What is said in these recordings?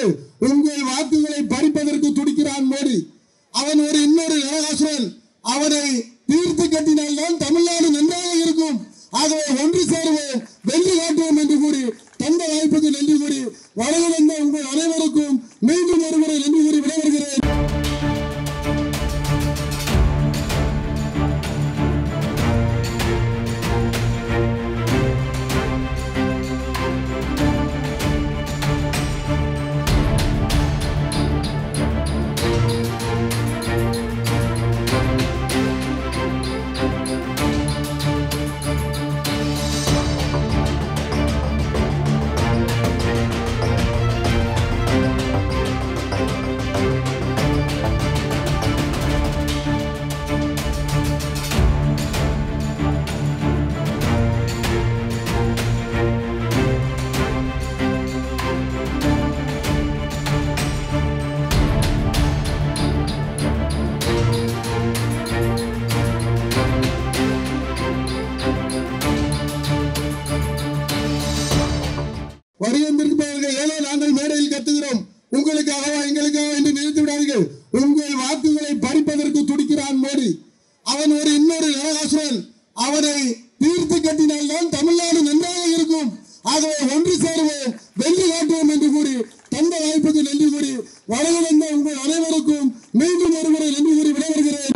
விடாதீர்கள். உங்கள் வாக்குகளை பறிப்பதற்கு துடிக்கிறான் மோடி. அவன் ஒரு இன்னொரு நரகாசுரன். அவனை தீர்த்து கட்டினால்தான் தமிழ்நாடு நன்றாக இருக்கும். ஆகவே ஒன்று சேருவோம், வெற்றி காட்டுவோம் என்று கூறி தந்த வாய்ப்புக்கு நன்றி கூறி வளர்ந்து வந்த உங்கள் அனைவருக்கும் மீண்டும் ஒருமுறை நன்றி கூறி விடைபெறுகிறேன். வரியந்திருப்பவர்கள் ஏதோ நாங்கள் மேடையில் கத்துகிறோம், உங்களுக்காகவா எங்களுக்காக என்று நினைத்து விடாதீர்கள். உங்கள் வாக்குகளை பறிப்பதற்கு துடிக்கிறான் மோடி. அவன் ஒரு இன்னொரு நரகாசுரன். அவனை தீர்த்து கட்டினால்தான் தமிழ்நாடு நன்றாக இருக்கும். ஆகவே ஒன்று சேருவோம், வெற்றி காட்டுவோம் என்று கூறி தந்த வாய்ப்புக்கு நன்றி கூறி வளர்ந்து வந்த உங்கள் அனைவருக்கும் மீண்டும் ஒருமுறை நன்றி கூறி விடைபெறுகிறேன்.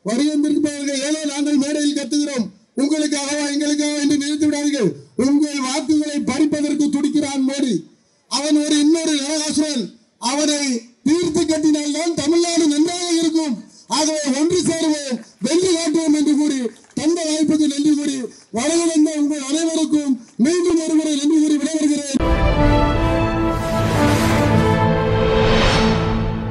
வரியந்திருப்பவர்கள்